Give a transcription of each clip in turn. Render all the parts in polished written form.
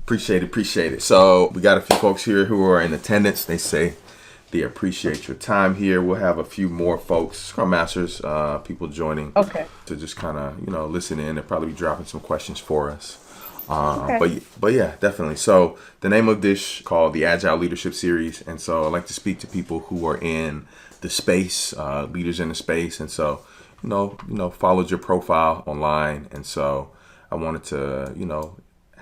Appreciate it. So we got a few folks here who are in attendance. They say they appreciate your time here. We'll have a few more folks, Scrum Masters, people joining to just kind of, listen in and probably be dropping some questions for us. But yeah, definitely. So the name of this called the Agile Leadership Series. And so I like to speak to people who are in the space, leaders in the space. And so, followed your profile online. And so I wanted to,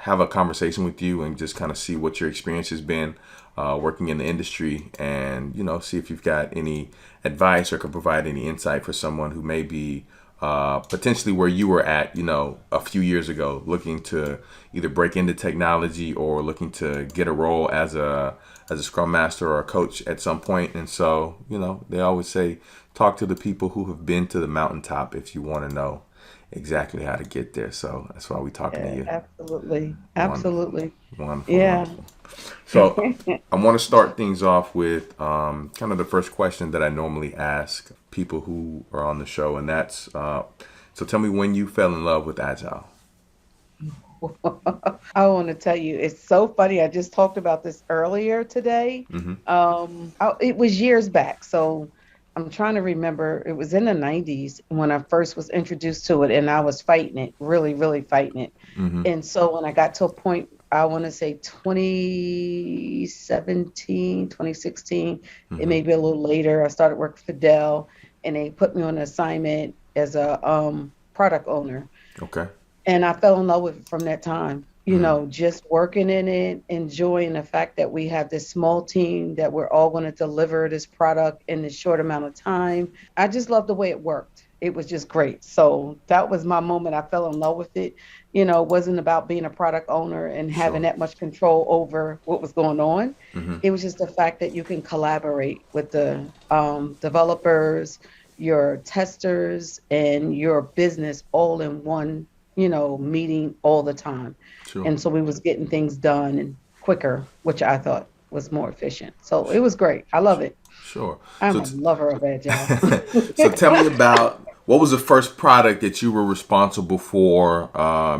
have a conversation with you and just kind of see what your experience has been working in the industry and, see if you've got any advice or can provide any insight for someone who may be potentially where you were at, a few years ago, looking to either break into technology or looking to get a role as a Scrum Master or a coach at some point. And so, they always say, talk to the people who have been to the mountaintop if you want to know exactly how to get there. So that's why we're talking to you. Absolutely. Wonderful. Yeah. So I want to start things off with kind of the first question that I normally ask people who are on the show. And that's, so tell me when you fell in love with Agile. I want to tell you, it's so funny. I just talked about this earlier today. It was years back. So I'm trying to remember. It was in the 90s when I first was introduced to it, and I was fighting it, really, really fighting it. And so when I got to a point, I want to say 2017, 2016, it may be a little later, I started working for Dell, and they put me on an assignment as a product owner. Okay. And I fell in love with it from that time. Just working in it, enjoying the fact that we have this small team, that we're all going to deliver this product in this short amount of time. I just love the way it worked. It was just great. So that was my moment. I fell in love with it. It wasn't about being a product owner and having that much control over what was going on. It was just the fact that you can collaborate with the developers, your testers, and your business all in one meeting all the time. And so we was getting things done and quicker, which I thought was more efficient. So it was great. I love it. Sure. I'm a lover of Agile. So tell me about, what was the first product that you were responsible for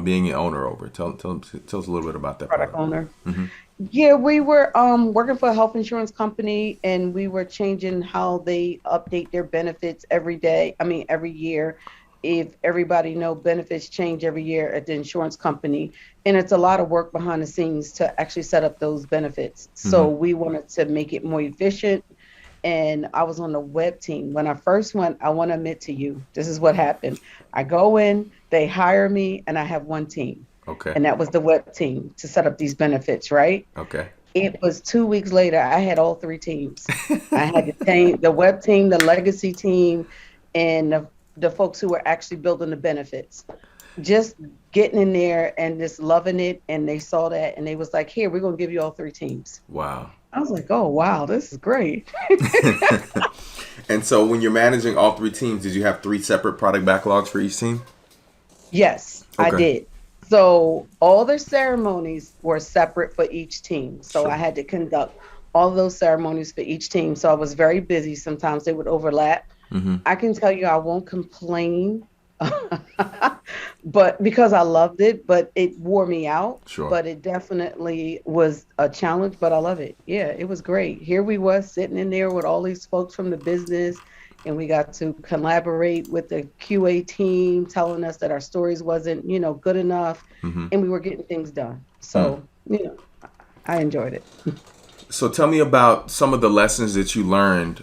being an owner over? Tell us a little bit about that product owner. Yeah, we were working for a health insurance company, and we were changing how they update their benefits every year. If everybody know, benefits change every year at the insurance company, and it's a lot of work behind the scenes to actually set up those benefits. So we wanted to make it more efficient, and I was on the web team. When I first went, I want to admit to you, this is what happened. I go in, they hire me, and I have one team. Okay. And that was the web team to set up these benefits, right? Okay. It was 2 weeks later, I had all three teams. I had the web team, the legacy team, and the folks who were actually building the benefits. Just getting in there and just loving it. And they saw that and they was like, here, we're going to give you all three teams. Wow. I was like, oh, wow, this is great. And so when you're managing all three teams, did you have three separate product backlogs for each team? Yes, okay. I did. So all the ceremonies were separate for each team. So I had to conduct all those ceremonies for each team. So I was very busy. Sometimes they would overlap. I can tell you I won't complain, but because I loved it, but it wore me out. But it definitely was a challenge, but I love it. Yeah, it was great. Here we were sitting in there with all these folks from the business, and we got to collaborate with the QA team, telling us that our stories wasn't, good enough, and we were getting things done. So, I enjoyed it. So tell me about some of the lessons that you learned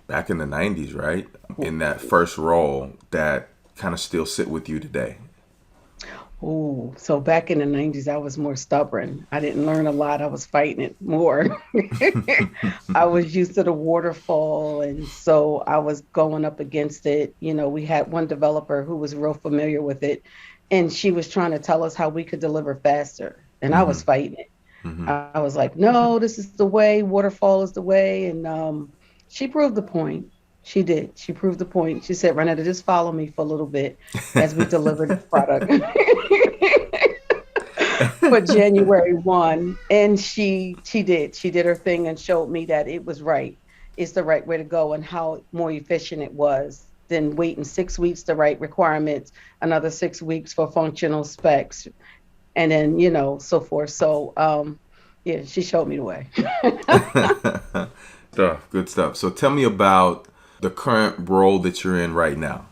back in the 90s, right? In that first role that kind of still sit with you today. Oh, so back in the 90s, I was more stubborn. I didn't learn a lot. I was fighting it more. I was used to the waterfall, and so I was going up against it. We had one developer who was real familiar with it, and she was trying to tell us how we could deliver faster, and I was fighting it. I was like, no, this is the way. Waterfall is the way, and she proved the point. She did. She proved the point. She said, Rodnetta, just follow me for a little bit as we deliver the product for January 1. And she did. She did her thing and showed me that it was right. It's the right way to go and how more efficient it was than waiting 6 weeks to write requirements, another 6 weeks for functional specs, and then, so forth. So, yeah, she showed me the way. Good stuff. So tell me about the current role that you're in right now.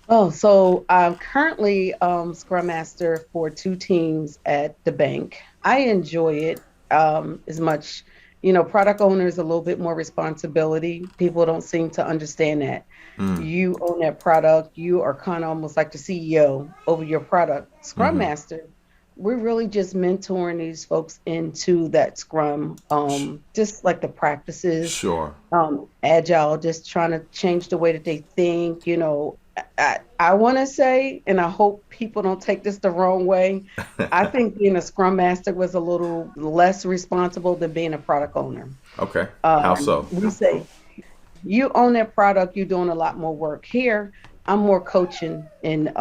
Oh, so I'm currently Scrum Master for two teams at the bank. I enjoy it as much. Product owner is a little bit more responsibility. People don't seem to understand that. Mm. You own that product. You are kind of almost like the CEO over your product. Scrum Mm-hmm. Master, we're really just mentoring these folks into that Scrum, just like the practices, Sure. Agile, just trying to change the way that they think. I want to say, and I hope people don't take this the wrong way, I think being a Scrum Master was a little less responsible than being a product owner. Okay. How so? We say you own that product, you're doing a lot more work. Here, I'm more coaching and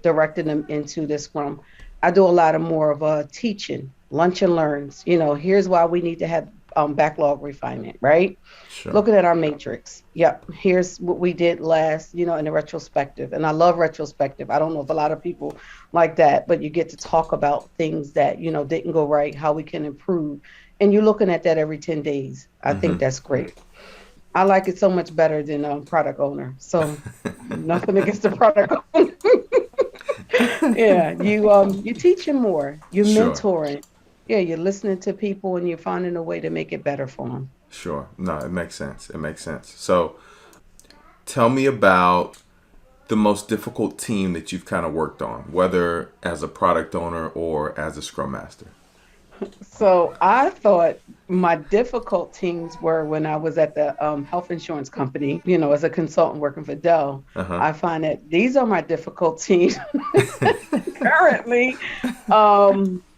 directing them into this Scrum. I do a lot of more of teaching, lunch and learns. Here's why we need to have backlog refinement, right? Sure. Looking at our matrix. Yep. Here's what we did last, in the retrospective. And I love retrospective. I don't know if a lot of people like that, but you get to talk about things that, didn't go right, how we can improve. And you're looking at that every 10 days. I think that's great. I like it so much better than product owner. So nothing against the product owner. Yeah, you teaching more, you're Sure. mentoring. Yeah, you're listening to people and you're finding a way to make it better for them. Sure. No, it makes sense. It makes sense. So tell me about the most difficult team that you've kind of worked on, whether as a product owner or as a scrum master. So I thought my difficult teams were when I was at the health insurance company, as a consultant working for Dell. Uh-huh. I find that these are my difficult teams currently,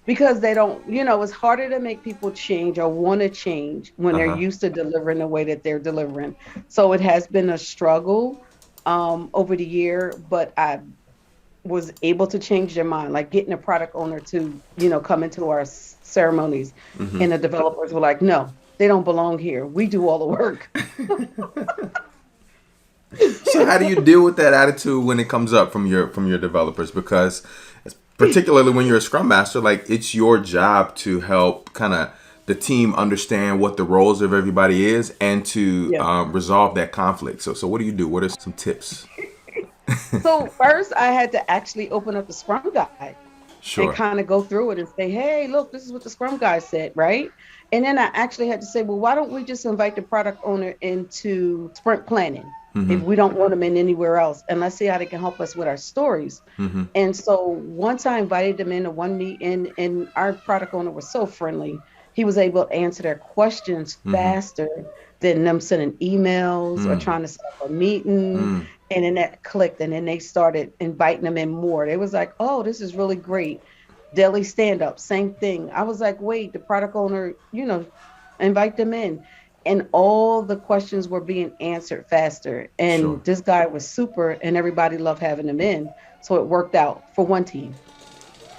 because they don't, it's harder to make people change or want to change when they're Uh-huh. used to delivering the way that they're delivering. So it has been a struggle over the year, but I was able to change their mind, like getting a product owner to, come into our ceremonies. Mm-hmm. And the developers were like, no, they don't belong here. We do all the work. So how do you deal with that attitude when it comes up from your developers? Because particularly when you're a scrum master, like it's your job to help kind of the team understand what the roles of everybody is and to Yeah. resolve that conflict. So what do you do? What are some tips? So first I had to actually open up the Scrum Guide and Sure. kind of go through it and say, hey, look, this is what the Scrum Guide said, right? And then I actually had to say, well, why don't we just invite the product owner into sprint planning Mm-hmm. if we don't want them in anywhere else? And let's see how they can help us with our stories. Mm-hmm. And so once I invited them into one meeting, and our product owner was so friendly, he was able to answer their questions Mm-hmm. faster than them sending emails or Mm. trying to set up a meeting. Mm. And then that clicked, and then they started inviting them in more. They was like, oh, this is really great. Daily stand up, same thing. I was like, wait, the product owner, invite them in. And all the questions were being answered faster. Sure. And this guy was super, and everybody loved having him in. So it worked out for one team.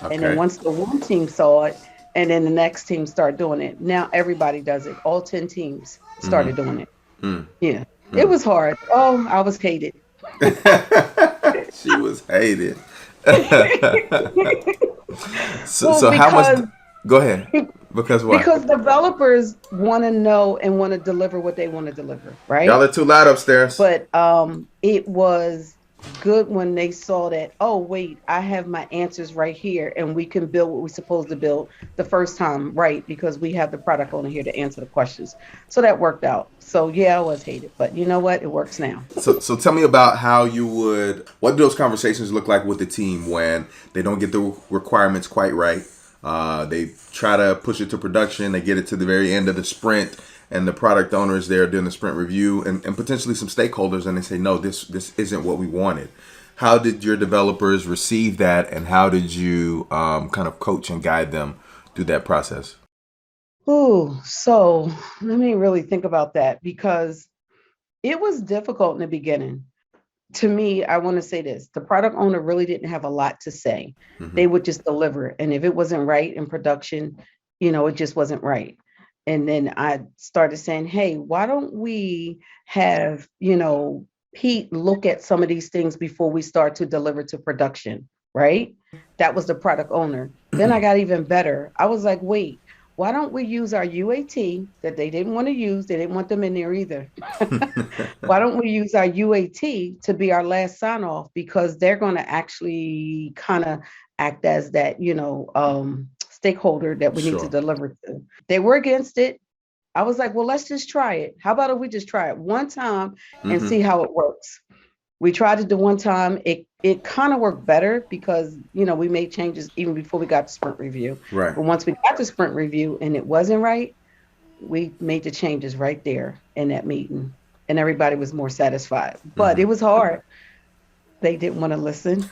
And then Okay. once the one team saw it, and then the next team started doing it. Now everybody does it. All 10 teams Mm-hmm. started doing it. Mm. Yeah. It Mm. was hard. Oh, I was hated. She was hated. So, Well, so how much? because Go ahead. Because what? because developers want to know and want to deliver what they want to deliver, Y'all right? are too loud upstairs. But it was good when they saw that, oh wait, I have my answers right here, and we can build what we're supposed to build the first time, right? Because we have the product owner here to answer the questions. So that worked out. So yeah, I was hated, but you know what? It works now. So tell me about how you would. What do those conversations look like with the team when they don't get the requirements quite right? They try to push it to production. They get it to the very end of the sprint, and the product owner is there doing the sprint review, and potentially some stakeholders, and they say, no, this isn't what we wanted. How did your developers receive that, and how did you kind of coach and guide them through that process? Ooh, so let me really think about that, because it was difficult in the beginning. To me, I want to say this: the product owner really didn't have a lot to say. Mm-hmm. They would just deliver. And if it wasn't right in production, it just wasn't right. And then I started saying, hey, why don't we have, Pete look at some of these things before we start to deliver to production? right? That was the product owner. Then I got even better. I was like, wait, why don't we use our UAT that they didn't want to use? They didn't want them in there either. Why don't we use our UAT to be our last sign off? Because they're going to actually kind of act as that, stakeholder that we need to Sure. deliver to. They were against it. I was like, well, let's just try it. How about if we just try it one time and Mm-hmm. see how it works? We tried it the one time. It kind of worked better because we made changes even before we got to sprint review. Right. But once we got to sprint review and it wasn't right, we made the changes right there in that meeting, and everybody was more satisfied. But Mm-hmm. it was hard. They didn't want to listen,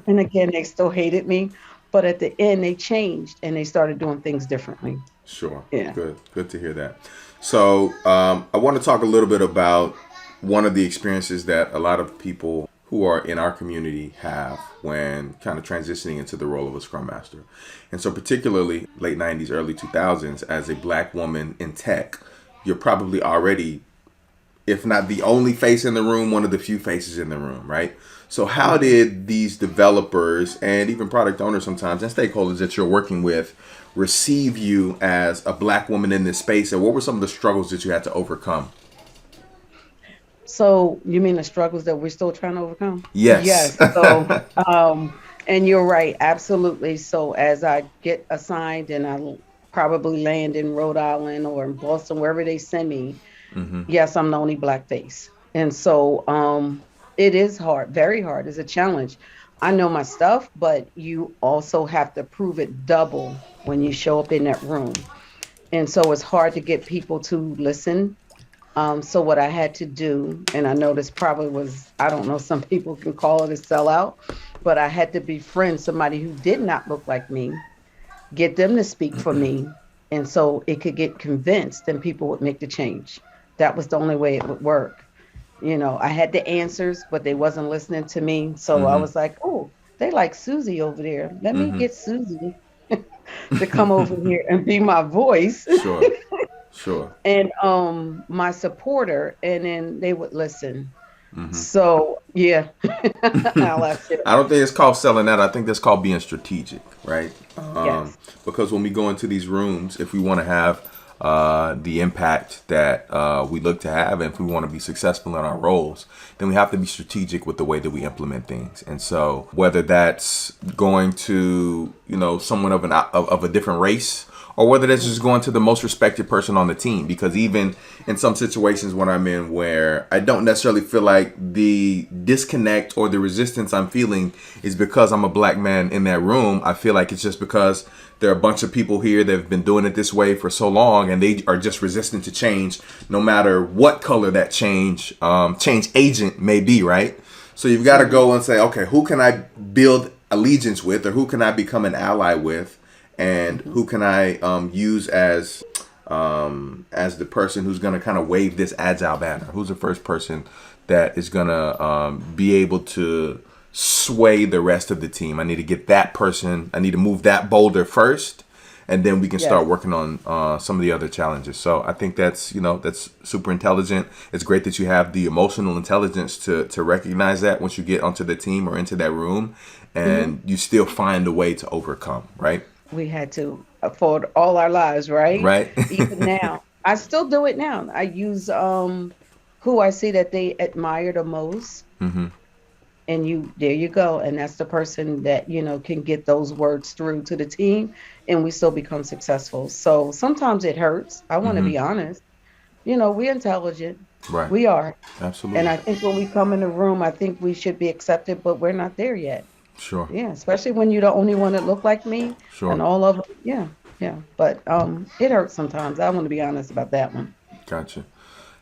and again, they still hated me. But at the end, they changed and they started doing things differently. Sure. Yeah. Good to hear that. So I want to talk a little bit about one of the experiences that a lot of people who are in our community have when kind of transitioning into the role of a Scrum Master. And so particularly late 90s, early 2000s, as a Black woman in tech, you're probably already, if not the only face in the room, one of the few faces in the room, right? So how did these developers and even product owners sometimes and stakeholders that you're working with receive you as a Black woman in this space? And what were some of the struggles that you had to overcome? So you mean the struggles that we're still trying to overcome? Yes. Yes. So, and you're right, absolutely. So as I get assigned and I probably land in Rhode Island or in Boston, wherever they send me, Mm-hmm. yes, I'm the only Black face. And so it is hard, very hard. It's a challenge. I know my stuff, but you also have to prove it double when you show up in that room. And so it's hard to get people to listen. So what I had to do, and I know this probably was, I don't know, some people can call it a sellout, but I had to befriend somebody who did not look like me, get them to speak for me. And so it could get convinced and people would make the change. That was the only way it would work. I had the answers, but they wasn't listening to me. So I Mm-hmm. was like, oh, they like Susie over there. Let me Mm-hmm. get Susie to come over here and be my voice Sure. Sure. and my supporter, and then they would listen. Mm-hmm. So yeah, I'll ask you. I don't think it's called selling out. I think that's called being strategic, right? Yes. Because when we go into these rooms, if we want to have the impact that we look to have, and if we want to be successful in our roles, then we have to be strategic with the way that we implement things. And so, whether that's going to someone of a different race, or whether that's just going to the most respected person on the team. Because even in some situations when I'm in where I don't necessarily feel like the disconnect or the resistance I'm feeling is because I'm a Black man in that room, I feel like it's just because there are a bunch of people here that have been doing it this way for so long, and they are just resistant to change, no matter what color that change agent may be, right? So you've got to go and say, okay, who can I build allegiance with, or who can I become an ally with? And who can I use as the person who's going to kind of wave this agile banner? Who's the first person that is going to be able to sway the rest of the team? I need to get that person. I need to move that boulder first, and then we can Yes. start working on some of the other challenges. So I think that's super intelligent. It's great that you have the emotional intelligence to recognize that once you get onto the team or into that room, and you still find a way to overcome, right? We had to afford all our lives, right? Right. Even now, I still do it now. I use who I see that they admire the most, Mm-hmm. and there you go, and that's the person that can get those words through to the team, and we still become successful. So sometimes it hurts. I want to Mm-hmm. be honest. We're intelligent. Right. We are. And Absolutely. I think when we come in the room, I think we should be accepted, but we're not there yet. Sure. Yeah, especially when you're the only one that look like me Sure. and all of them. Yeah, yeah. But it hurts sometimes. I want to be honest about that one. Gotcha.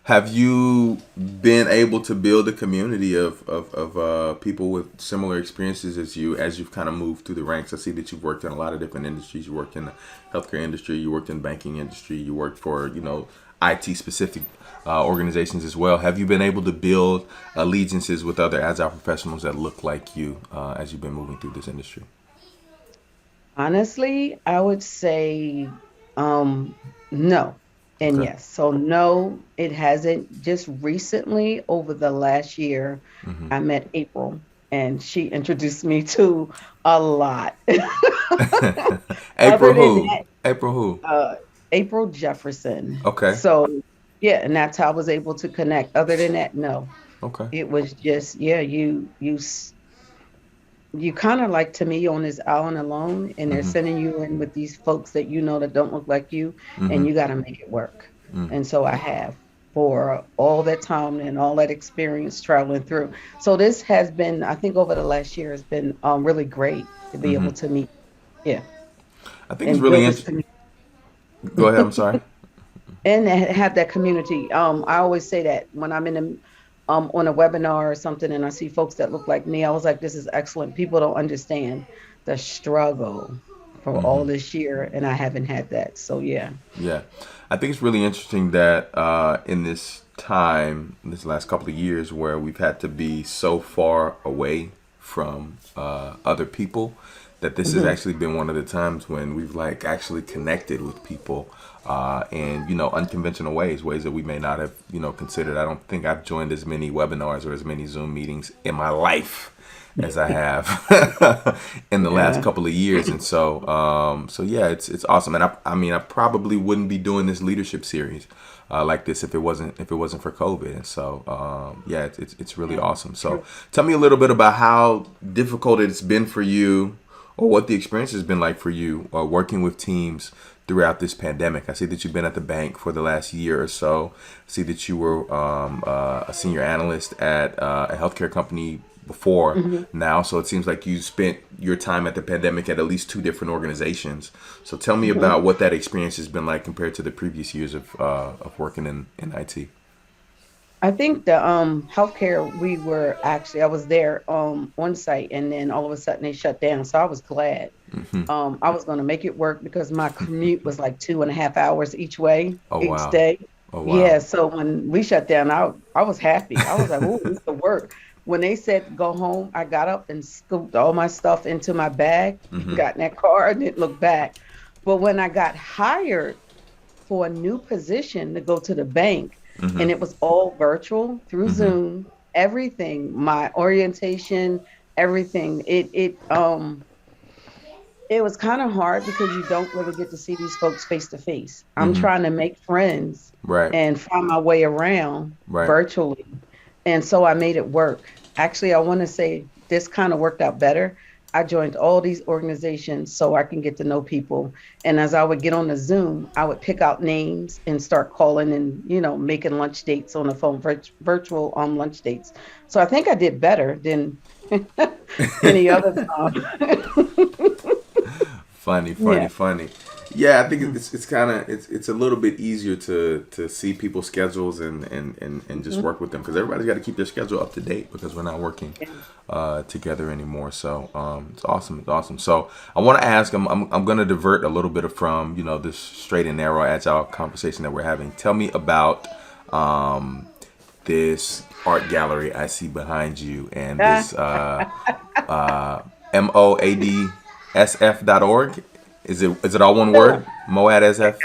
Have you been able to build a community of people with similar experiences as you, as you've kind of moved through the ranks? I see that you've worked in a lot of different industries. You worked in the healthcare industry, you worked in the banking industry, you worked for, IT specific organizations as well. Have you been able to build allegiances with other agile professionals that look like you as you've been moving through this industry? Honestly, I would say no and Okay. yes. So no, it hasn't. Just recently, over the last year, Mm-hmm. I met April. and she introduced me to a lot. April Other than who? that, April who? April Jefferson. Okay. So yeah, and that's how I was able to connect. Other than that, no. Okay. It was just, yeah, you kind of like, to me, on this island alone, and they're Mhm. sending you in with these folks that you know that don't look like you, and Mhm. you got to make it work. Mm. And so I have, for all that time and all that experience traveling through. So this has been, I think, over the last year has been really great to be able Mhm. to meet, yeah, I think it's and really build this interesting. community Go ahead. I'm sorry. and have that community. I always say that when I'm in a on a webinar or something, and I see folks that look like me, I was like, this is excellent. People don't understand the struggle for all Mhm. this year, and I haven't had that. So yeah. Yeah, I think it's really interesting that in this time, this last couple of years, where we've had to be so far away from other people, that this has Hmm. actually been one of the times when we've like actually connected with people in unconventional ways that we may not have considered. I don't think I've joined as many webinars or as many Zoom meetings in my life as I have in the last Yeah. couple of years, and so yeah, it's awesome. And I mean, I probably wouldn't be doing this leadership series like this if it wasn't for COVID. And so yeah, it's really Yeah. awesome. So True. tell me a little bit about how difficult it's been for you, or what the experience has been like for you working with teams throughout this pandemic. I see that you've been at the bank for the last year or so. I see that you were a senior analyst at a healthcare company before Hmm. now. So it seems like you spent your time at the pandemic at least two different organizations. So tell me Hmm. about what that experience has been like compared to the previous years of working in IT. I think the healthcare, we were actually, I was there on site, and then all of a sudden they shut down. So I was glad. Hmm. I was going to make it work because my commute was like 2.5 hours each way Oh each wow. day. Oh wow. Yeah, so when we shut down, I was happy. I was like, "Oh, this will work." When they said go home, I got up and scooped all my stuff into my bag, Hmm. got in that car, and didn't look back. But when I got hired for a new position to go to the bank, Hmm. and it was all virtual through Hmm. Zoom, everything, my orientation, everything, it was kind of hard because you don't really get to see these folks face to face. I'm Hmm. trying to make friends Right. and find my way around Right. virtually. And so I made it work. Actually, I want to say this kind of worked out better. I joined all these organizations so I can get to know people. And as I would get on the Zoom, I would pick out names and start calling and, making lunch dates on the phone, virtual lunch dates. So I think I did better than any other time. Funny, funny, Yeah. funny. Yeah, I think it's kind of it's a little bit easier to see people's schedules and just Mhm. work with them, because everybody's got to keep their schedule up to date because we're not working Yeah. together anymore. So it's awesome. It's awesome. So I want to ask. I'm going to divert a little bit from this straight and narrow agile conversation that we're having. Tell me about um, this art gallery I see behind you, and this moadsf.org. Is it all one So word? Moadsf.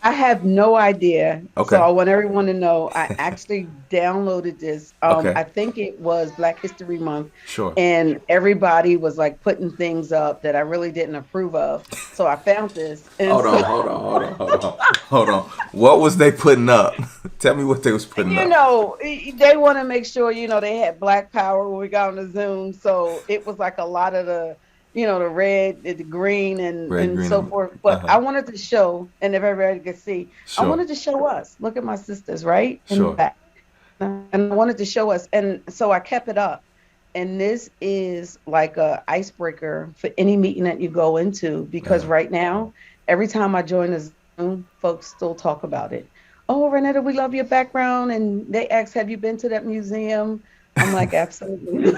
I have no idea. So Okay. I want everyone to know I actually downloaded this. Okay. I think it was Black History Month, Sure. and everybody was like putting things up that I really didn't approve of. So I found this, and Hold on. so Hold on. Hold on. Hold on. Hold on. What was they putting up? Tell me what they was putting up. they want to make sure they had Black Power when we got on the Zoom. So it was like a lot of the red, the green, and Red, and green, so and forth. uh But huh. I wanted to show, and if everybody could see, I Sure. wanted to show us. Look at my sisters, right in the Sure. back, and I wanted to show us, and so I kept it up. And this is like a icebreaker for any meeting that you go into, because Uh, right now, every time I join a Zoom, folks still talk about it. Oh, Renetta, we love your background. And they ask, have you been to that museum? I'm like, absolutely.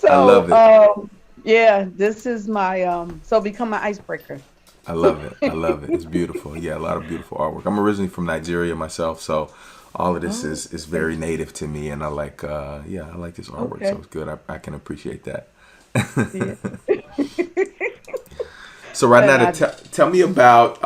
I love So, it. yeah, this is my, so become my icebreaker. I love it. I love it. It's beautiful. Yeah, a lot of beautiful artwork. I'm originally from Nigeria myself, so all of this Oh, is very okay. native to me, and I like I like this artwork, so Okay. it's good. I can appreciate that. Yeah. So And Rodnetta, I, tell me about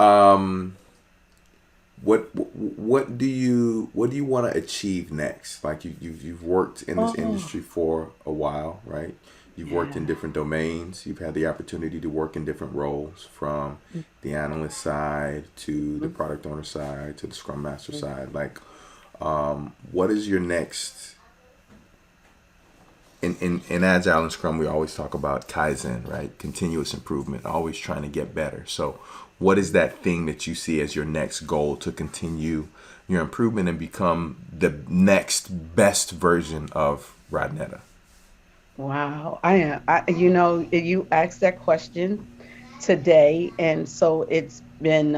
what do you want to achieve next? Like you've worked in this industry for a while, right? You've worked in different domains. You've had the opportunity to work in different roles, from the analyst side to the product owner side to the Scrum Master side. Like, what is your next? In Agile and Scrum, we always talk about Kaizen, right? Continuous improvement, always trying to get better. So what is that thing that you see as your next goal to continue your improvement and become the next best version of Rodnetta? Wow. You asked that question today, and so it's been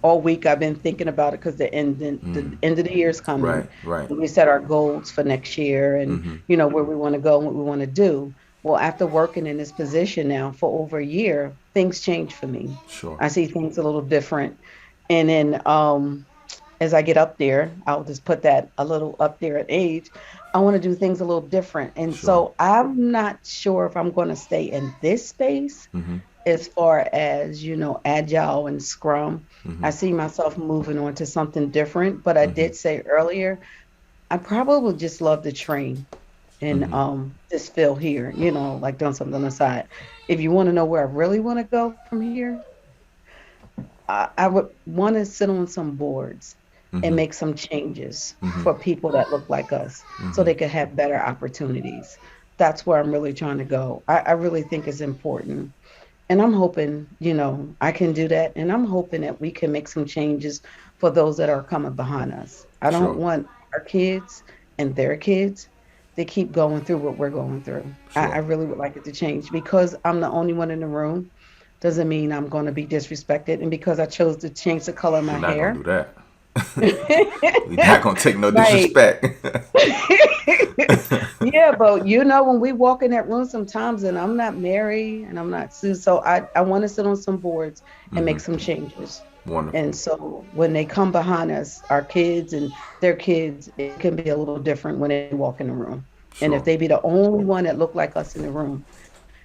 all week I've been thinking about it, because the end of the year is coming. Right. We set our goals for next year, and where we want to go and what we want to do. Well, after working in this position now for over a year, things change for me. Sure. I see things a little different. And then as I get up there, I'll just put that a little up there in age, I want to do things a little different. And so I'm not sure if I'm going to stay in this space as far as, Agile and Scrum. I see myself moving on to something different. But I did say earlier, I probably would just love to train in this field here, like doing something on the side. If you want to know where I really want to go from here, I would want to sit on some boards and make some changes for people that look like us, so they could have better opportunities. That's where I'm really trying to go. I really think it's important. And I'm hoping, I can do that. And I'm hoping that we can make some changes for those that are coming behind us. I don't want our kids and their kids to keep going through what we're going through. I really would like it to change. Because I'm the only one in the room doesn't mean I'm going to be disrespected. And because I chose to change the color of my hair. Not going to do that. We're not going to take no disrespect. Yeah, but when we walk in that room sometimes, and I'm not Mary and I'm not Sue, so I want to sit on some boards and make some changes. Wonderful. And so when they come behind us, our kids and their kids, it can be a little different when they walk in the room. Sure. And if they be the only one that look like us in the room,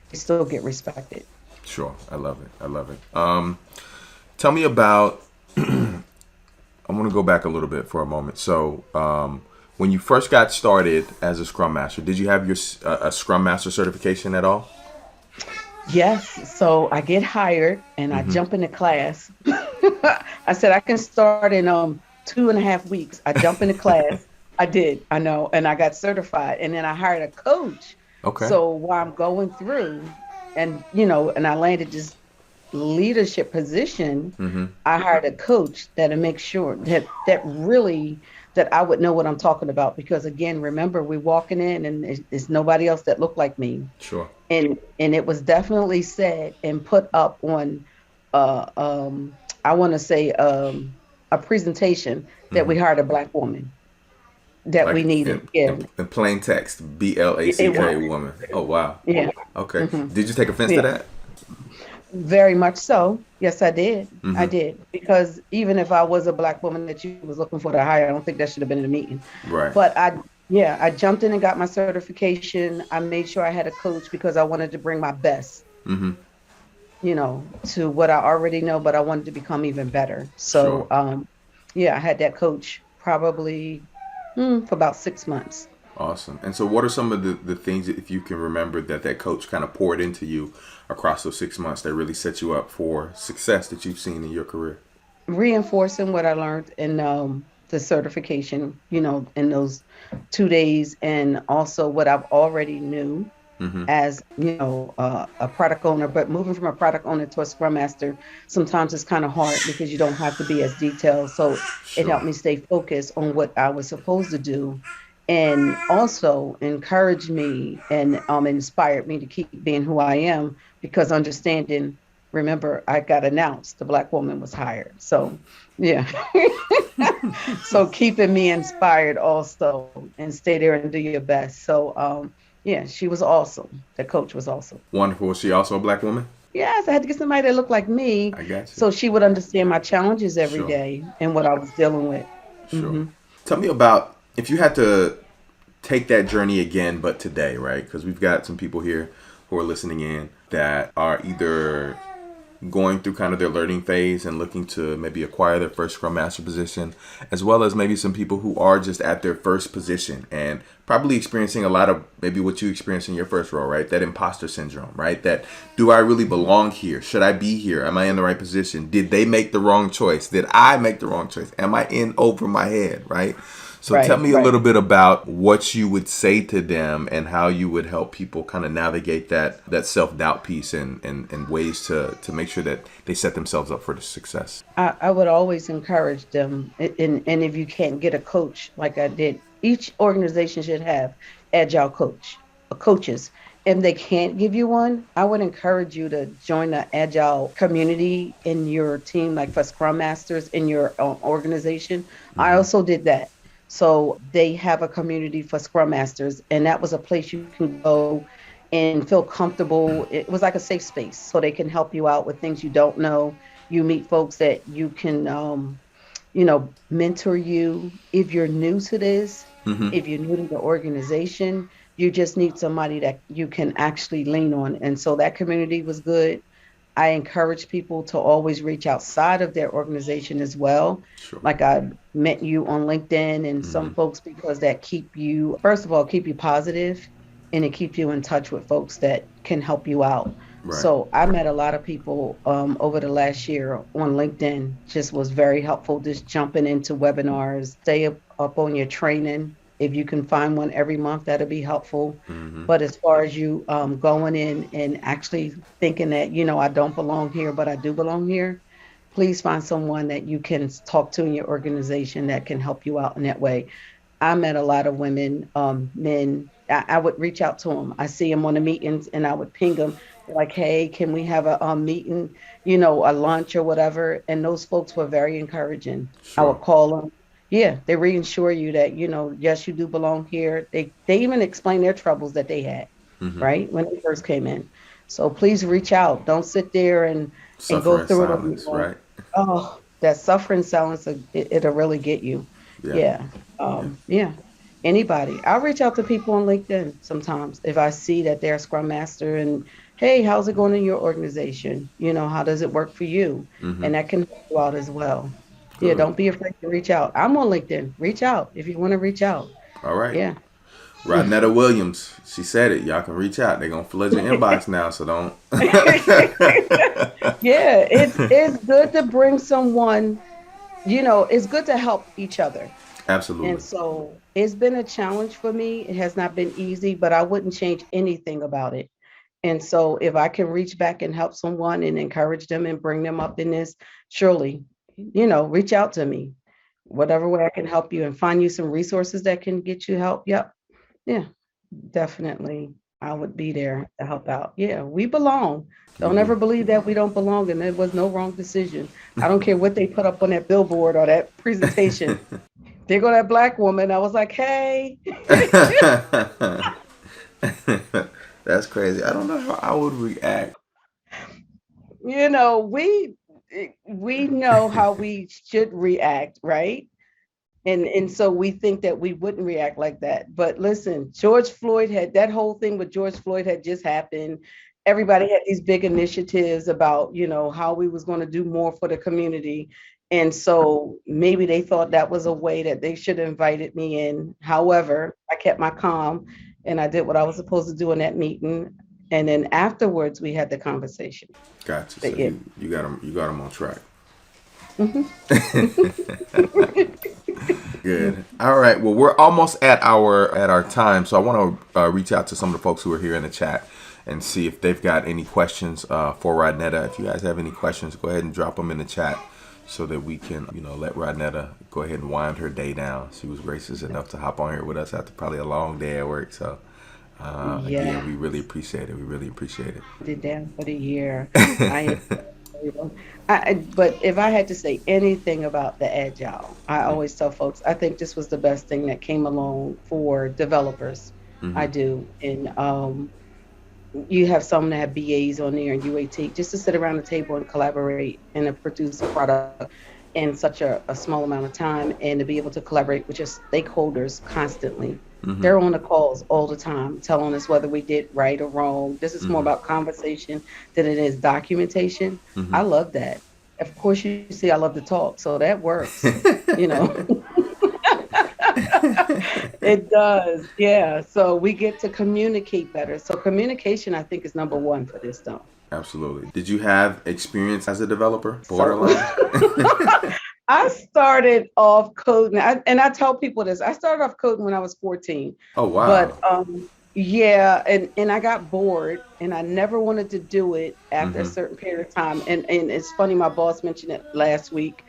they still get respected. Sure. I love it. Tell me about, I want to go back a little bit for a moment. So when you first got started as a Scrum Master, did you have your a Scrum Master certification at all? Yes. So I get hired and I jump into class. I said I can start in 2.5 weeks. I jump into class. I did. I know. And I got certified. And then I hired a coach. Okay. So while I'm going through and I landed this leadership position, I hired a coach that'll make sure that I would know what I'm talking about. Because again, remember, we're walking in and there's nobody else that looked like me. Sure. And it was definitely said and put up on I want to say a presentation that we hired a Black woman that we needed. In plain text, BLACK woman. Oh, wow. Yeah. Okay. Did you take offense to that? Very much so. Yes, I did. I did. Because even if I was a Black woman that you was looking for to hire, I don't think that should have been in a meeting. Right. But I jumped in and got my certification. I made sure I had a coach because I wanted to bring my best, to what I already know, but I wanted to become even better. So, I had that coach probably for about 6 months. Awesome. And so what are some of the things, that, if you can remember, that coach kind of poured into you across those 6 months that really set you up for success that you've seen in your career? Reinforcing what I learned in the certification, in those 2 days, and also what I've already knew as, a product owner. But moving from a product owner to a Scrum Master, sometimes it's kind of hard because you don't have to be as detailed. So it helped me stay focused on what I was supposed to do, and also encouraged me and inspired me to keep being who I am, because understanding, remember, I got announced the Black woman was hired. So, yeah. So keeping me inspired also, and stay there and do your best. So, she was awesome. The coach was awesome. Wonderful. Was she also a Black woman? Yes, I had to get somebody that looked like me. I got you. So she would understand my challenges every day and what I was dealing with. Sure. Tell me about, if you had to take that journey again, but today, right? Because we've got some people here who are listening in that are either going through kind of their learning phase and looking to maybe acquire their first Scrum Master position, as well as maybe some people who are just at their first position and probably experiencing a lot of maybe what you experienced in your first role, right? That imposter syndrome, right? That, do I really belong here? Should I be here? Am I in the right position? Did they make the wrong choice? Did I make the wrong choice? Am I in over my head, right? So tell me a little bit about what you would say to them and how you would help people kind of navigate that self-doubt piece and ways to make sure that they set themselves up for the success. I would always encourage them, and if you can't get a coach like I did, each organization should have agile coaches. If they can't give you one, I would encourage you to join the agile community in your team, like for Scrum Masters in your organization. I also did that. So they have a community for Scrum Masters, and that was a place you can go and feel comfortable. It was like a safe space, so they can help you out with things you don't know. You meet folks that you can, mentor you. If you're new to this, if you're new to the organization, you just need somebody that you can actually lean on. And so that community was good. I encourage people to always reach outside of their organization as well. Sure. Like I met you on LinkedIn and some folks, because that keep you, first of all, keep you positive, and it keeps you in touch with folks that can help you out. Right. So I met a lot of people over the last year on LinkedIn. Just was very helpful, just jumping into webinars, stay up on your training. If you can find one every month, that'll be helpful. But as far as you going in and actually thinking that, I don't belong here, but I do belong here, please find someone that you can talk to in your organization that can help you out in that way. I met a lot of women, men. I would reach out to them. I see them on the meetings and I would ping them like, hey, can we have a meeting, a lunch or whatever? And those folks were very encouraging. Sure. I would call them. Yeah, they reassure you that, yes, you do belong here. They even explain their troubles that they had, right, when they first came in. So please reach out. Don't sit there and go through silence, it. Right? Oh, that suffering silence, it'll really get you. Yeah. Yeah. Anybody. I'll reach out to people on LinkedIn sometimes if I see that they're a Scrum Master and, hey, how's it going in your organization? How does it work for you? And that can help you out as well. Good. Yeah, don't be afraid to reach out. I'm on LinkedIn. Reach out if you want to reach out. All right. Yeah. Rodnetta Williams, she said it. Y'all can reach out. They're gonna flood your inbox now, so don't. Yeah, it's good to bring someone. It's good to help each other. Absolutely. And so it's been a challenge for me. It has not been easy, but I wouldn't change anything about it. And so if I can reach back and help someone and encourage them and bring them up in this, surely, reach out to me, whatever way I can help you and find you some resources that can get you help. Yep. Yeah, definitely. I would be there to help out. Yeah, we belong. Don't ever believe that we don't belong, and there was no wrong decision. I don't care what they put up on that billboard or that presentation. There go that black woman. I was like, hey. That's crazy. I don't know how I would react. We know how we should react, right? And so we think that we wouldn't react like that. But listen, that whole thing with George Floyd had just happened. Everybody had these big initiatives about, how we was going to do more for the community. And so maybe they thought that was a way that they should have invited me in. However, I kept my calm and I did what I was supposed to do in that meeting. And then afterwards, we had the conversation. Gotcha. So you got them on track. Good. All right. Well, we're almost at our time, so I want to reach out to some of the folks who are here in the chat and see if they've got any questions for Rodnetta. If you guys have any questions, go ahead and drop them in the chat so that we can, let Rodnetta go ahead and wind her day down. She was gracious enough to hop on here with us after probably a long day at work. So. Again, we really appreciate it. We really appreciate it. Did down for the year. But if I had to say anything about the Agile, I always tell folks, I think this was the best thing that came along for developers. I do. And you have some that have BAs on there and UAT, just to sit around the table and collaborate and to produce a product in such a small amount of time and to be able to collaborate with your stakeholders constantly. They're on the calls all the time, telling us whether we did right or wrong. This is more about conversation than it is documentation. I love that. Of course, you see, I love to talk, so that works. You know, it does. Yeah. So we get to communicate better. So communication, I think, is number one for this stuff. Absolutely. Did you have experience as a developer? So I started off coding, and I tell people this. I started off coding when I was 14. Oh, wow. But yeah, and I got bored, and I never wanted to do it after a certain period of time. And it's funny, my boss mentioned it last week,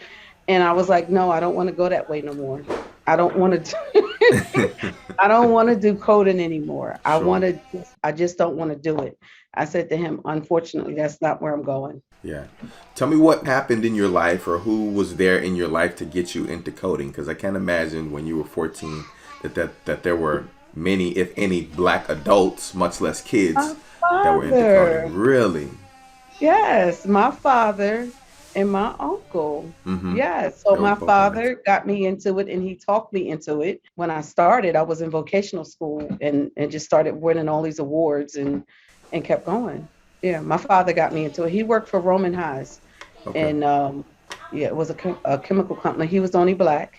and I was like, no, I don't want to go that way no more. I don't want to. I don't want to do coding anymore. Sure. I just don't want to do it. I said to him, unfortunately, that's not where I'm going. Yeah. Tell me what happened in your life, or who was there in your life to get you into coding? Because I can't imagine when you were 14 that there were many, if any, black adults, much less kids, that were into coding. Really? Yes, my father and my uncle. Yes. So my father got me into it, and he talked me into it. When I started, I was in vocational school and just started winning all these awards and kept going. Yeah, my father got me into it. He worked for Roman Highs, and yeah, it was a chemical company. He was only black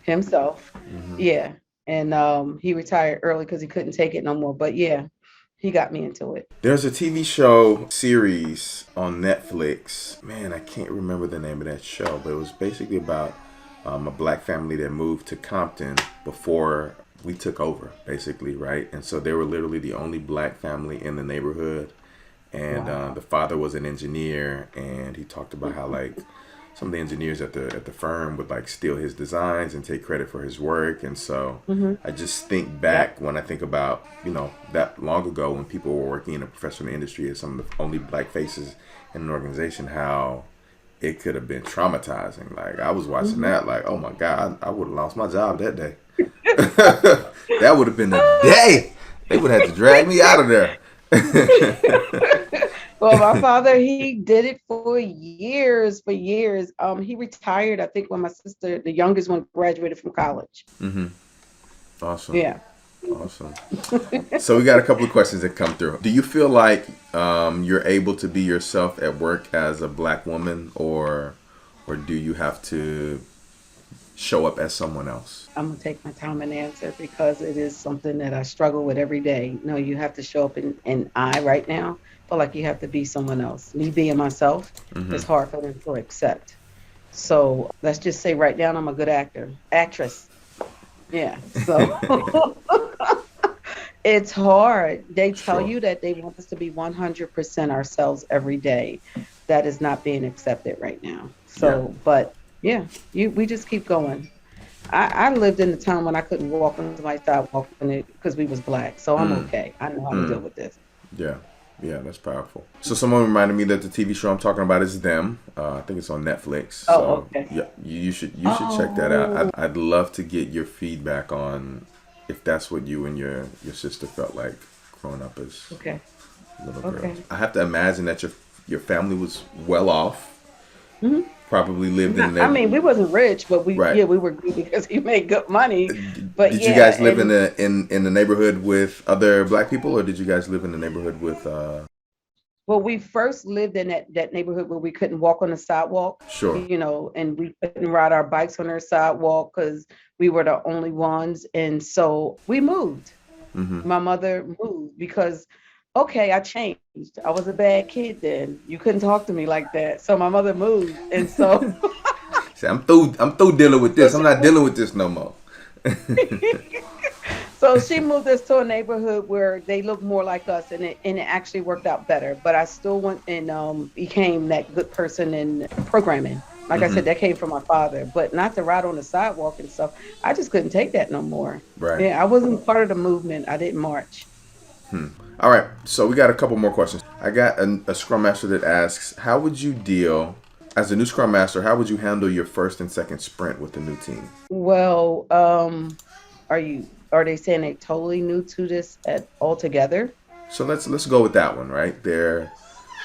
himself. Yeah, and he retired early because he couldn't take it no more. But yeah, he got me into it. There's a TV show series on Netflix. Man, I can't remember the name of that show, but it was basically about a black family that moved to Compton before we took over, basically, right? And so they were literally the only black family in the neighborhood. And the father was an engineer, and he talked about how like some of the engineers at the firm would like steal his designs and take credit for his work. And so I just think back when I think about, that long ago when people were working in the professional industry as some of the only black faces in an organization, how it could have been traumatizing. Like I was watching that like, oh my God, I would have lost my job that day. That would have been the day. They would have to drag me out of there. Well, my father, he did it for years, he retired, I think, when my sister, the youngest one, graduated from college. Awesome. Yeah. Awesome. So we got a couple of questions that come through. Do you feel like you're able to be yourself at work as a black woman, or do you have to show up as someone else? I'm going to take my time and answer because it is something that I struggle with every day. No, you have to show up and I right now feel like you have to be someone else. Me being myself is hard for them to accept. So let's just say right now I'm a good actress. Yeah. So it's hard. They tell you that they want us to be 100% ourselves every day. That is not being accepted right now. So, but yeah, we just keep going. I lived in a time when I couldn't walk on my sidewalk because we was black. So I'm okay. I know how to deal with this. Yeah. Yeah, that's powerful. So someone reminded me that the TV show I'm talking about is Them. I think it's on Netflix. So okay. Yeah, you should check that out. I'd love to get your feedback on if that's what you and your sister felt like growing up as little girls. I have to imagine that your family was well off. Probably lived in the I mean, we wasn't rich, but we were good because he made good money. But did you guys live in the neighborhood with other black people, or did you guys live in the neighborhood with Well, we first lived in that neighborhood where we couldn't walk on the sidewalk. Sure. And we couldn't ride our bikes on our sidewalk because we were the only ones. And so we moved. My mother moved because I changed. I was a bad kid then. You couldn't talk to me like that. So my mother moved. And so See, I'm through dealing with this. I'm not dealing with this no more. So she moved us to a neighborhood where they look more like us, and it actually worked out better. But I still went and became that good person in programming. Like I said, that came from my father, but not to ride on the sidewalk and stuff. I just couldn't take that no more. Right. Yeah, I wasn't part of the movement. I didn't march. All right, so we got a couple more questions. I got a Scrum Master that asks, how would you deal, as a new Scrum Master, how would you handle your first and second sprint with the new team? Well, are they saying they're totally new to this altogether? So let's go with that one, right? They're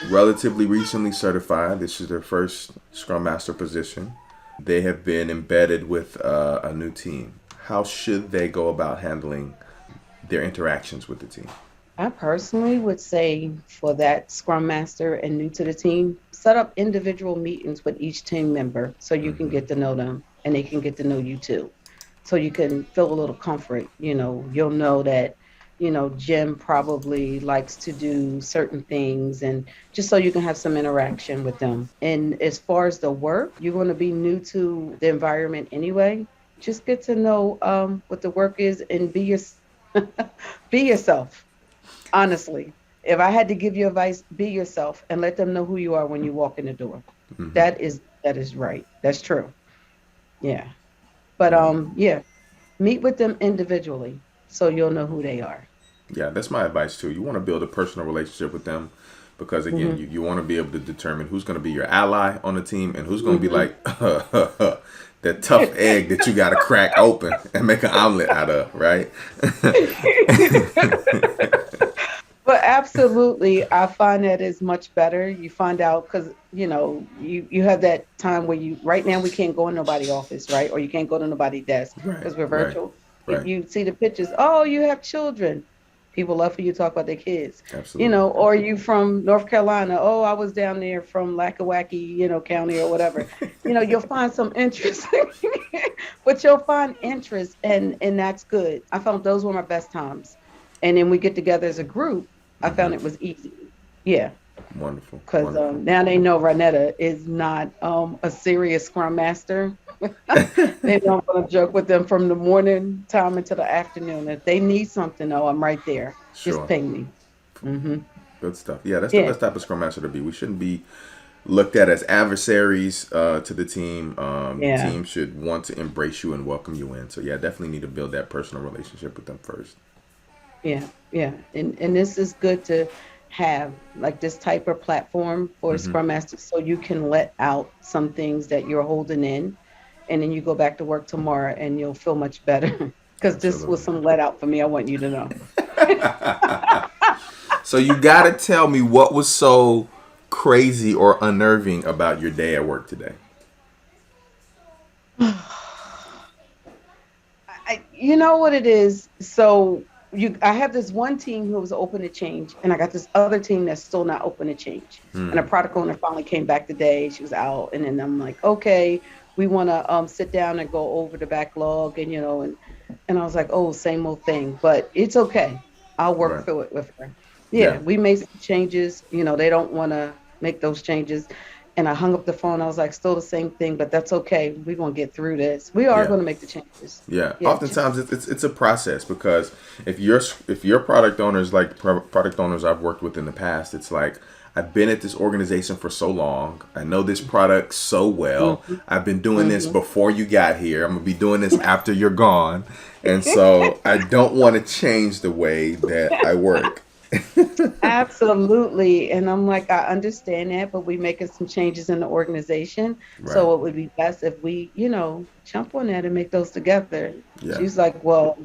relatively recently certified. This is their first Scrum Master position. They have been embedded with a new team. how should they go about handling their interactions with the team? I personally would say for that Scrum Master and new to the team, set up individual meetings with each team member so you can Mm-hmm. get to know them and they can get to know you too. So you can feel a little comfort. You'll know that, Jim probably likes to do certain things, and just so you can have some interaction with them. And as far as the work, you're going to be new to the environment anyway. Just get to know what the work is and be yourself. Honestly, if I had to give you advice, be yourself and let them know who you are when you walk in the door. Mm-hmm. That is right. That's true. Yeah. But Yeah. yeah, meet with them individually so you'll know who they are. Yeah, that's my advice too. You want to build a personal relationship with them because again, Mhm. you want to be able to determine who's going to be your ally on the team and who's going to be Mhm. like that tough egg that you got to crack open and make an omelet out of, right? But absolutely, I find that is much better. You find out because you have that time where right now we can't go in nobody's office, right? Or you can't go to nobody's desk Right, because we're right, virtual. right. You see the pictures. Oh, you have children. People love for you to talk about their kids, Absolutely. or you from North Carolina. Oh, I was down there from Lackawacky, county or whatever. You'll find some interest, but you'll find interest, and that's good. I found those were my best times. And then we get together as a group. I Mm-hmm. found it was easy. Yeah, Wonderful, because wonderful. now they know Rodnetta is not a serious Scrum Master. They don't want to joke with them from the morning time until the afternoon. If they need something, oh, I'm right there. Just Sure. ping me. Hmm. Good stuff. Yeah, that's the Yeah, best type of scrum master to be. We shouldn't be looked at as adversaries to the team. The yeah, team should want to embrace you and welcome you in. So yeah, definitely need to build that personal relationship with them first. yeah, yeah. And this is good to have like this type of platform for Hmm. Scrum Master so you can let out some things that you're holding in, and then you go back to work tomorrow and you'll feel much better. Because this was Absolutely. some let out for me. I want you to know. So you gotta tell me what was so crazy or unnerving about your day at work today. You know what it is. So I have this one team who was open to change, and I got this other team that's still not open to change. And a Hmm. product owner finally came back today. She was out, and then I'm like, okay, we want to sit down and go over the backlog, and I was like, oh, same old thing, but it's okay. I'll work Right. through it with her. Yeah. Yeah, we made some changes. They don't want to make those changes. And I hung up the phone. I was like, still the same thing, but that's okay. We're going to get through this. We are Yeah. going to make the changes. Yeah, Yeah, just oftentimes it's a process because if your product owners like product owners I've worked with in the past, it's like I've been at this organization for so long. I know this product so well. mhm, I've been doing this mhm. before you got here. I'm gonna be doing this after you're gone, and so I don't want to change the way that I work. Absolutely. And I'm like, I understand that, but we're making some changes in the organization. Right. So it would be best if we, jump on that and make those together. Yeah. She's like, well,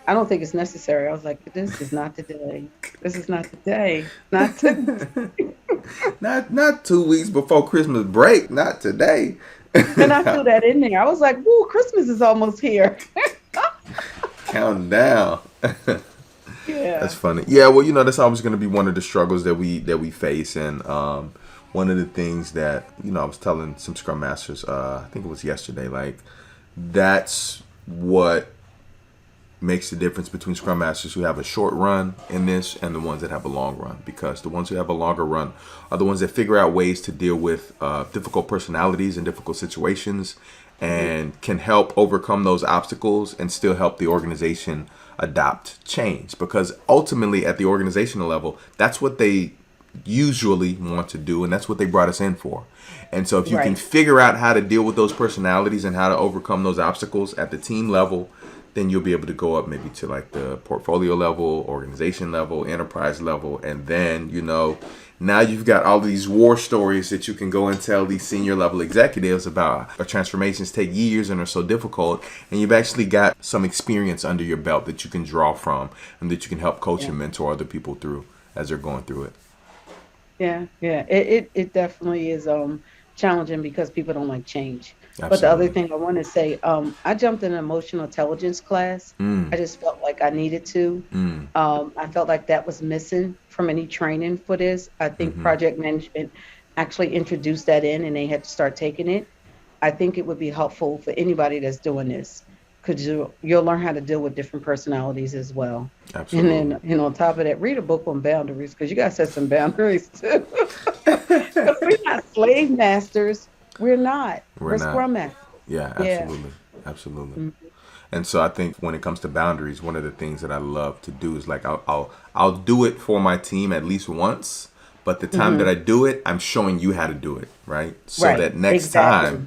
I don't think it's necessary. I was like, this is not the day. This is not the day. Not to. Not 2 weeks before Christmas break. Not today. And I threw that in there. I was like, woo, Christmas is almost here. Counting down. That's Yeah. funny. Yeah, well, that's always going to be one of the struggles that we face, and one of the things that I was telling some Scrum Masters, I think it was yesterday, like that's what makes the difference between Scrum Masters who have a short run in this and the ones that have a long run, because the ones who have a longer run are the ones that figure out ways to deal with difficult personalities and difficult situations Mhm. and can help overcome those obstacles and still help the organization adopt change, because ultimately at the organizational level that's what they usually want to do and that's what they brought us in for. And so if you can Right. figure out how to deal with those personalities and how to overcome those obstacles at the team level, then you'll be able to go up maybe to like the portfolio level, organization level, enterprise level, and then now you've got all these war stories that you can go and tell these senior level executives about. Our transformations take years and are so difficult, and you've actually got some experience under your belt that you can draw from and that you can help coach Yeah. and mentor other people through as they're going through it. Yeah. Yeah. It definitely is challenging because people don't like change. But the other Absolutely. thing I want to say, I jumped in an emotional intelligence class. I Mm, just felt like I needed to. mm, I felt like that was missing from any training for this. I think mm-hmm. project management actually introduced that in and they had to start taking it. I think it would be helpful for anybody that's doing this because you'll learn how to deal with different personalities as well. And Absolutely. then, on top of that, read a book on boundaries because you got to set some boundaries too. Because we're not slave masters. We're not. We're We're not. scrum masters. Yeah, Yeah. absolutely. Absolutely. Mhm. And so I think when it comes to boundaries, one of the things that I love to do is like I'll do it for my team at least once, but the time that Mhm. I do it, I'm showing you how to do it, right? So Right. that next time Exactly.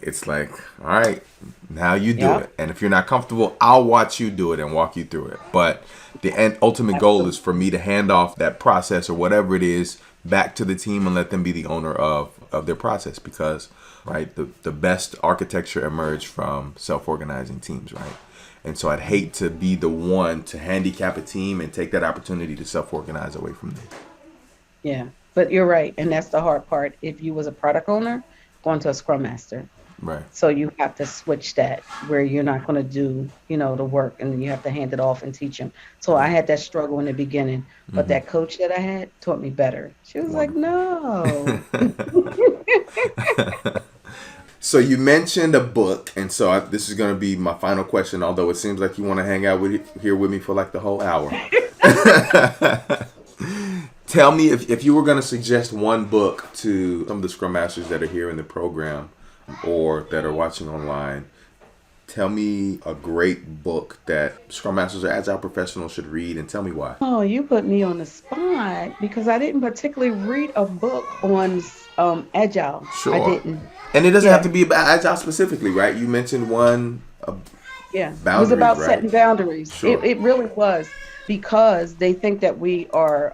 it's like, all right, now you do Yeah. it. And if you're not comfortable, I'll watch you do it and walk you through it. But the ultimate goal is Absolutely. for me to hand off that process or whatever it is back to the team and let them be the owner of their process because, right, the best architecture emerged from self-organizing teams, right? And so I'd hate to be the one to handicap a team and take that opportunity to self-organize away from them. Yeah. But you're right. And that's the hard part. If you was a product owner, going to a scrum master. Right. So you have to switch that where you're not going to do, the work and then you have to hand it off and teach them. So I Right. had that struggle in the beginning, but Hmm. that coach that I had taught me better. She was like, Wonderful. no. So you mentioned a book, and so this is going to be my final question. Although it seems like you want to hang out here with me for like the whole hour. Tell me if you were going to suggest one book to some of the Scrum Masters that are here in the program or that are watching online. Tell me a great book that Scrum Masters or Agile professionals should read, and tell me why. Oh, you put me on the spot because I didn't particularly read a book on agile. I Sure. didn't. And it doesn't have to Yeah. be about Agile specifically, right? You mentioned one, Yeah, it was boundaries, about right? setting boundaries. It Sure. it really was because they think that we are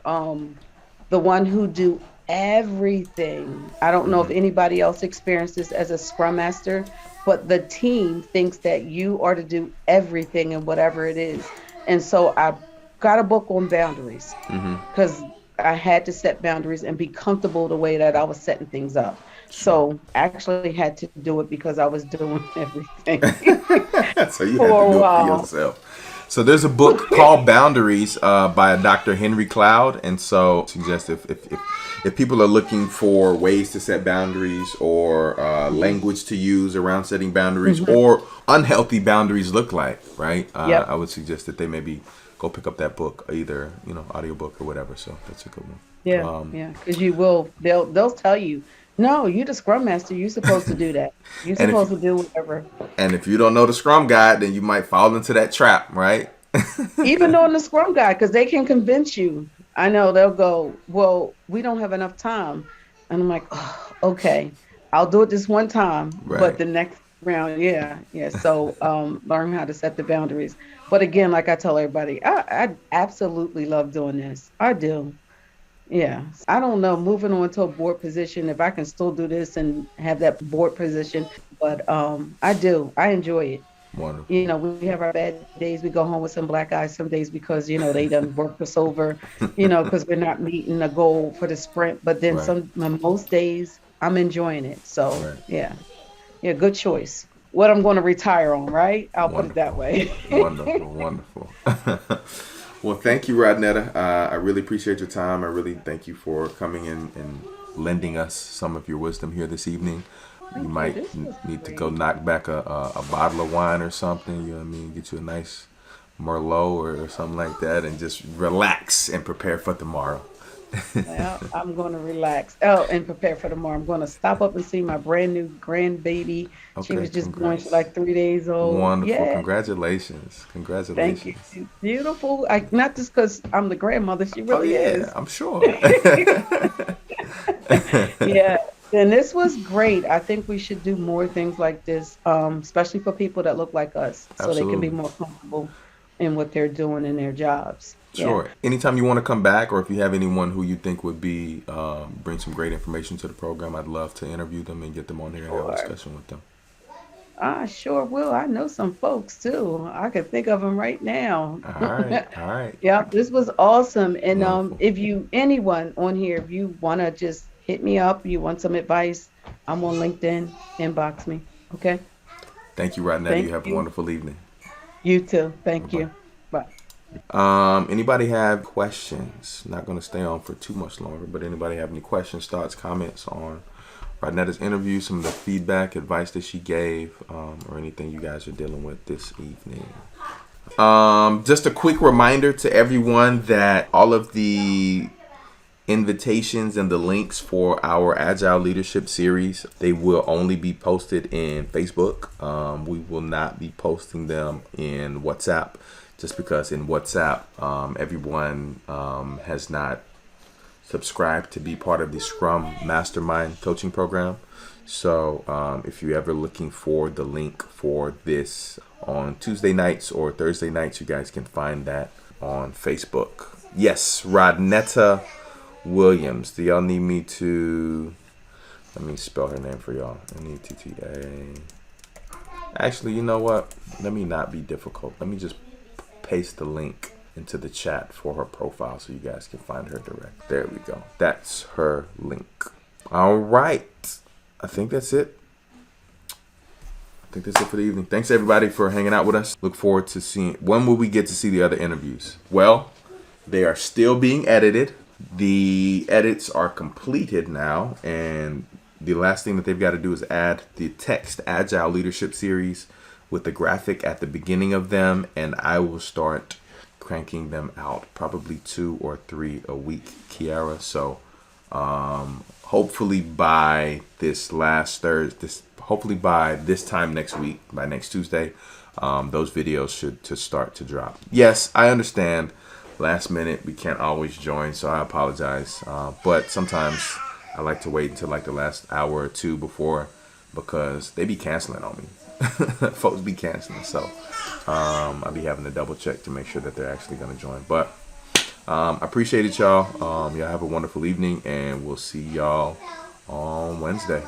the one who do everything. I don't know if Hmm. anybody else experienced this as a scrum master, but the team thinks that you are to do everything and whatever it is. And so I got a book on boundaries Hmm. because I had to set boundaries and be comfortable the way that I was setting things up. Sure. So I actually had to do it because I was doing everything So you had to for a do it for while. yourself. So there's a book called Boundaries by a Dr. Henry Cloud, and so I suggest if people are looking for ways to set boundaries or Mhm. language to use around setting boundaries Mhm. or unhealthy boundaries look like, right? Yep. I would suggest that they maybe go pick up that book, either audiobook or whatever. So that's a good one. Yeah. Yeah. Because you will. They'll tell you, no, you're the scrum master. You're supposed to do that. You're And supposed to do whatever. if you don't know the Scrum Guide, then you might fall into that trap, right? Even knowing the scrum guy, because they can convince you. I know they'll go, well, we don't have enough time, and I'm like, oh, okay, I'll do it this one time, but Right. the next round, yeah, yeah. So learn how to set the boundaries. But again, like I tell everybody, I absolutely love doing this. I do. Yeah. I don't know, moving on to a board position, if I can still do this and have that board position, but I do. I enjoy it. Wonderful. We have our bad days. We go home with some black eyes some days because, they done worked us over, because we're not meeting a goal for the sprint. But then Right. most days I'm enjoying it. So Right. yeah. Yeah, good choice. What I'm going to retire on, right? I'll put it that Wonderful. way. Wonderful. Wonderful. Well, thank you, Rodnetta. I really appreciate your time. I really thank you for coming in and lending us some of your wisdom here this evening. You Thank you. might This was need to go great. knock back a bottle of wine or something. You know what I mean? Get you a nice Merlot or something like that and just relax and prepare for tomorrow. Well, I'm going to relax. Oh, and prepare for tomorrow. I'm going to stop up and see my brand new grandbaby. She Okay, was just born. She's congrats. like 3 days old. Wonderful. Yeah. Congratulations. Thank you. Congratulations. She's beautiful. Not just because I'm the grandmother. She Oh, really yeah, is. I'm sure. Yeah. And this was great. I think we should do more things like this, especially for people that look like us, so they can be Absolutely. more comfortable in what they're doing in their jobs. Yeah. Sure. Anytime you want to come back, or if you have anyone who you think would be bring some great information to the program, I'd love to interview them and get them on here and have a Sure. discussion with them. I sure will. I know some folks too. I can think of them right now. All right. All right. Yeah, this was awesome. And Wonderful. if anyone on here, if you want to just hit me up. You want some advice? I'm on LinkedIn. Inbox me. Okay. Thank you, Rodnetta. You Thank have a you. wonderful evening. You too. Thank Bye-bye. you. Bye. Anybody have questions? Not going to stay on for too much longer, but anybody have any questions, thoughts, comments on Rodnetta's interview, some of the feedback, advice that she gave, or anything you guys are dealing with this evening? Just a quick reminder to everyone that all of the invitations and the links for our Agile Leadership Series, they will only be posted in Facebook. We will not be posting them in WhatsApp, just because in WhatsApp, everyone has not subscribed to be part of the Scrum Mastermind coaching program. So if you're ever looking for the link for this on Tuesday nights or Thursday nights, you guys can find that on Facebook. Yes, Rodnetta Williams. Do y'all need me to... Let me spell her name for y'all. N-E-T-T-A. Actually, you know what? Let me not be difficult. Let me just paste the link into the chat for her profile so you guys can find her direct. There we go. That's her link. All right. I think that's it. I think that's it for the evening. Thanks everybody for hanging out with us. Look forward to seeing... When will we get to see the other interviews? Well, they are still being edited. The edits are completed now, and the last thing that they've got to do is add the text Agile Leadership Series with the graphic at the beginning of them, and I will start cranking them out, probably 2 or 3 a week, Kiara. So hopefully by this last Thursday, hopefully by this time next week, by next Tuesday, those videos should to start to drop. Yes, I understand. Last minute, we can't always join, so I apologize. But sometimes I like to wait until like the last hour or two before, because they be canceling on me. Folks be canceling, so I'll be having to double check to make sure that they're actually going to join. But I appreciate it, y'all. Y'all have a wonderful evening, and we'll see y'all on Wednesday.